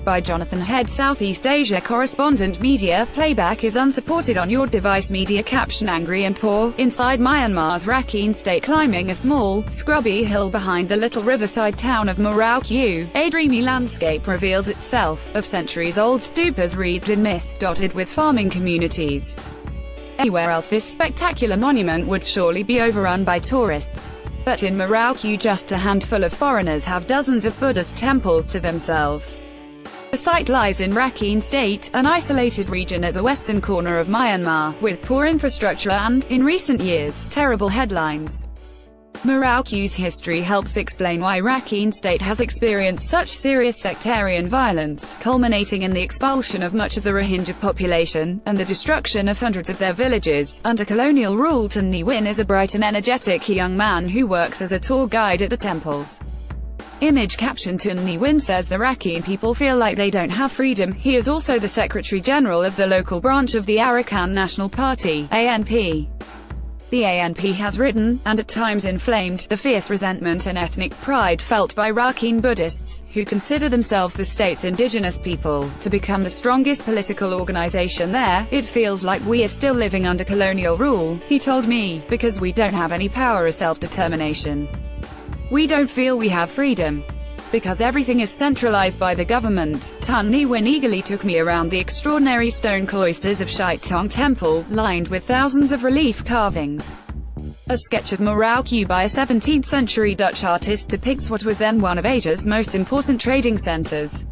By Jonathan Head, Southeast Asia correspondent. Media playback is unsupported on your device. Media caption: angry and poor, inside Myanmar's Rakhine state, climbing a small, scrubby hill behind the little riverside town of Marauke, a dreamy landscape reveals itself, of centuries-old stupas wreathed in mist, dotted with farming communities. Anywhere else this spectacular monument would surely be overrun by tourists. But in Marauke just a handful of foreigners have dozens of Buddhist temples to themselves. The site lies in Rakhine State, an isolated region at the western corner of Myanmar, with poor infrastructure and, in recent years, terrible headlines. Marauke's history helps explain why Rakhine State has experienced such serious sectarian violence, culminating in the expulsion of much of the Rohingya population, and the destruction of hundreds of their villages. Under colonial rule, Tan Nhi Win is a bright and energetic young man who works as a tour guide at the temples. Image caption: Tan Nhi Win says the Rakhine people feel like they don't have freedom. He is also the Secretary General of the local branch of the Arakan National Party, ANP. The ANP has ridden, and at times inflamed, the fierce resentment and ethnic pride felt by Rakhine Buddhists, who consider themselves the state's indigenous people. To become the strongest political organization there, it feels like we are still living under colonial rule, he told me, because we don't have any power or self-determination. We don't feel we have freedom, because everything is centralized by the government. Tan Nhi Win eagerly took me around the extraordinary stone cloisters of Shaittong Temple, lined with thousands of relief carvings. A sketch of Marauke by a 17th-century Dutch artist depicts what was then one of Asia's most important trading centers.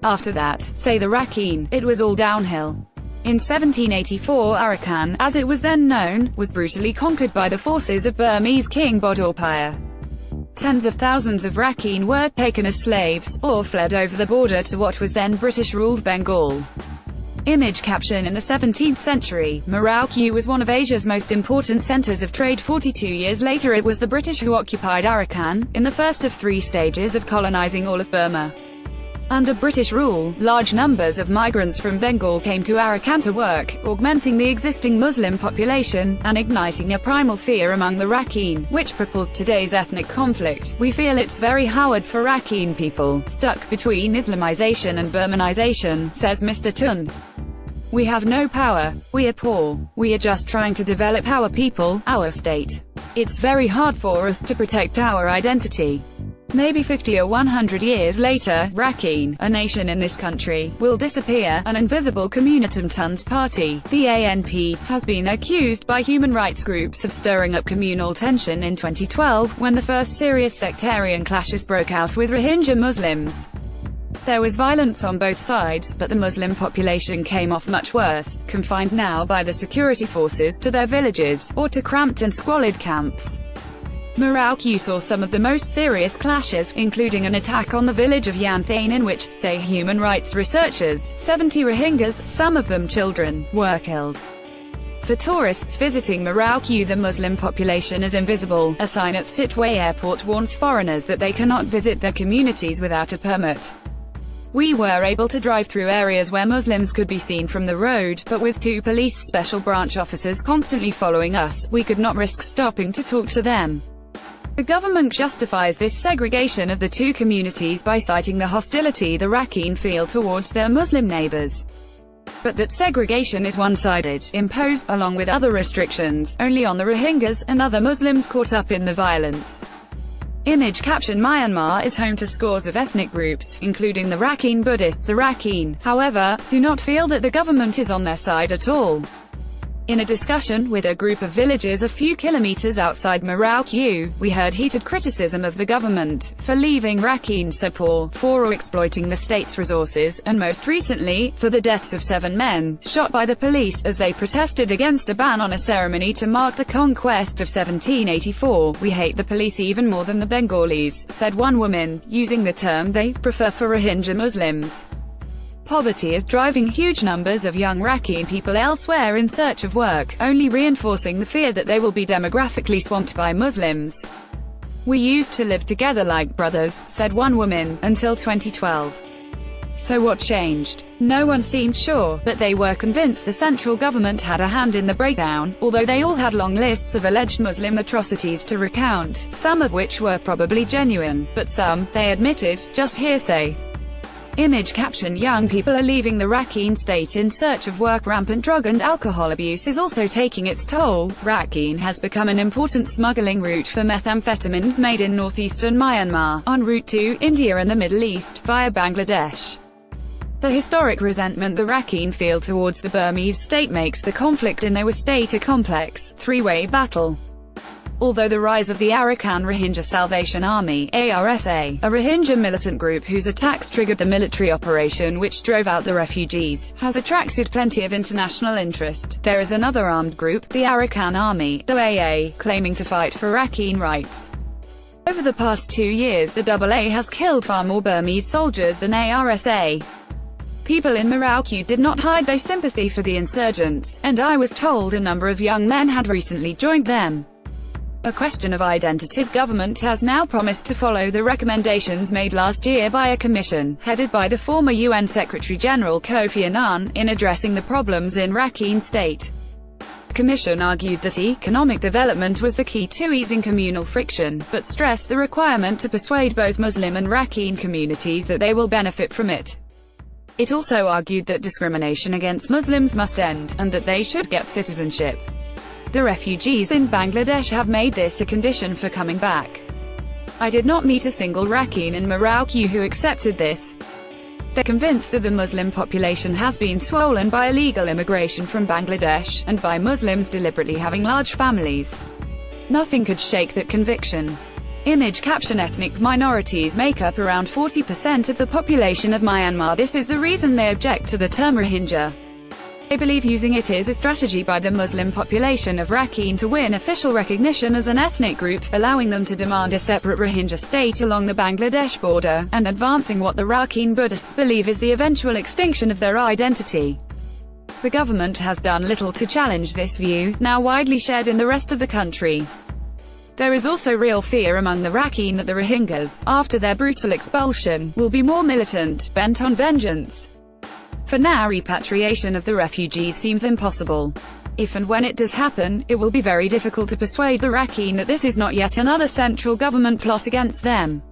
After that, say the Rakhine, it was all downhill. In 1784, Arakan, as it was then known, was brutally conquered by the forces of Burmese King Bodorpaya. Tens of thousands of Rakhine were taken as slaves, or fled over the border to what was then British-ruled Bengal. Image caption: in the 17th century, Marauke was one of Asia's most important centers of trade. 42 years later it was the British who occupied Arakan, in the first of three stages of colonizing all of Burma. Under British rule, large numbers of migrants from Bengal came to Arakan to work, augmenting the existing Muslim population, and igniting a primal fear among the Rakhine, which propels today's ethnic conflict. We feel it's very hard for Rakhine people, stuck between Islamization and Burmanization, says Mr. Tun. We have no power. We are poor. We are just trying to develop our people, our state. It's very hard for us to protect our identity. Maybe 50 or 100 years later, Rakhine, a nation in this country, will disappear. An invisible Communitum Tun's party, the ANP, has been accused by human rights groups of stirring up communal tension in 2012, when the first serious sectarian clashes broke out with Rohingya Muslims. There was violence on both sides, but the Muslim population came off much worse, confined now by the security forces to their villages, or to cramped and squalid camps. Marauke saw some of the most serious clashes, including an attack on the village of Yanthane in which, say human rights researchers, 70 Rohingyas, some of them children, were killed. For tourists visiting Marauke, the Muslim population is invisible. A sign at Sitwe Airport warns foreigners that they cannot visit their communities without a permit. We were able to drive through areas where Muslims could be seen from the road, but with two police special branch officers constantly following us, we could not risk stopping to talk to them. The government justifies this segregation of the two communities by citing the hostility the Rakhine feel towards their Muslim neighbors. But that segregation is one-sided, imposed, along with other restrictions, only on the Rohingyas, and other Muslims caught up in the violence. Image caption: Myanmar is home to scores of ethnic groups, including the Rakhine Buddhists. The Rakhine, however, do not feel that the government is on their side at all. In a discussion with a group of villagers a few kilometers outside Marauke, we heard heated criticism of the government for leaving Rakhine so poor, for exploiting the state's resources, and most recently, for the deaths of 7 men, shot by the police, as they protested against a ban on a ceremony to mark the conquest of 1784. We hate the police even more than the Bengalis, said one woman, using the term they prefer for Rohingya Muslims. Poverty is driving huge numbers of young Rakhine people elsewhere in search of work, only reinforcing the fear that they will be demographically swamped by Muslims. We used to live together like brothers, said one woman, until 2012. So what changed? No one seemed sure, but they were convinced the central government had a hand in the breakdown, although they all had long lists of alleged Muslim atrocities to recount, some of which were probably genuine, but some, they admitted, just hearsay. Image caption: young people are leaving the Rakhine state in search of work. Rampant drug and alcohol abuse is also taking its toll. Rakhine has become an important smuggling route for methamphetamines made in northeastern Myanmar, en route to India and the Middle East, via Bangladesh. The historic resentment the Rakhine feel towards the Burmese state makes the conflict in their state a complex, three-way battle. Although the rise of the Arakan Rohingya Salvation Army (ARSA), a Rohingya militant group whose attacks triggered the military operation which drove out the refugees, has attracted plenty of international interest, there is another armed group, the Arakan Army (OAA), claiming to fight for Rakhine rights. Over the past 2 years, the AA has killed far more Burmese soldiers than ARSA. People in Merauke did not hide their sympathy for the insurgents, and I was told a number of young men had recently joined them. A question of identity. Government has now promised to follow the recommendations made last year by a commission, headed by the former UN Secretary-General Kofi Annan, in addressing the problems in Rakhine State. The commission argued that economic development was the key to easing communal friction, but stressed the requirement to persuade both Muslim and Rakhine communities that they will benefit from it. It also argued that discrimination against Muslims must end, and that they should get citizenship. The refugees in Bangladesh have made this a condition for coming back. I did not meet a single Rakhine in Merauke who accepted this. They're convinced that the Muslim population has been swollen by illegal immigration from Bangladesh, and by Muslims deliberately having large families. Nothing could shake that conviction. Image caption: ethnic minorities make up around 40% of the population of Myanmar. This is the reason they object to the term Rohingya. They believe using it is a strategy by the Muslim population of Rakhine to win official recognition as an ethnic group, allowing them to demand a separate Rohingya state along the Bangladesh border, and advancing what the Rakhine Buddhists believe is the eventual extinction of their identity. The government has done little to challenge this view, now widely shared in the rest of the country. There is also real fear among the Rakhine that the Rohingyas, after their brutal expulsion, will be more militant, bent on vengeance. For now, repatriation of the refugees seems impossible. If and when it does happen, it will be very difficult to persuade the Rakhine that this is not yet another central government plot against them.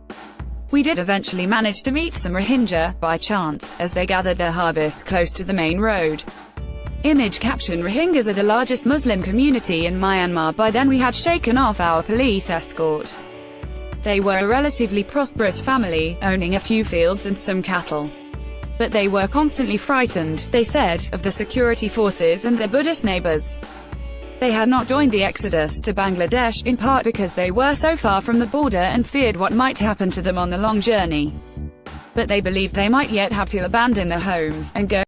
We did eventually manage to meet some Rohingya, by chance, as they gathered their harvest close to the main road. Image caption: Rohingyas are the largest Muslim community in Myanmar. By then we had shaken off our police escort. They were a relatively prosperous family, owning a few fields and some cattle. But they were constantly frightened, they said, of the security forces and their Buddhist neighbors. They had not joined the exodus to Bangladesh, in part because they were so far from the border and feared what might happen to them on the long journey. But they believed they might yet have to abandon their homes, and go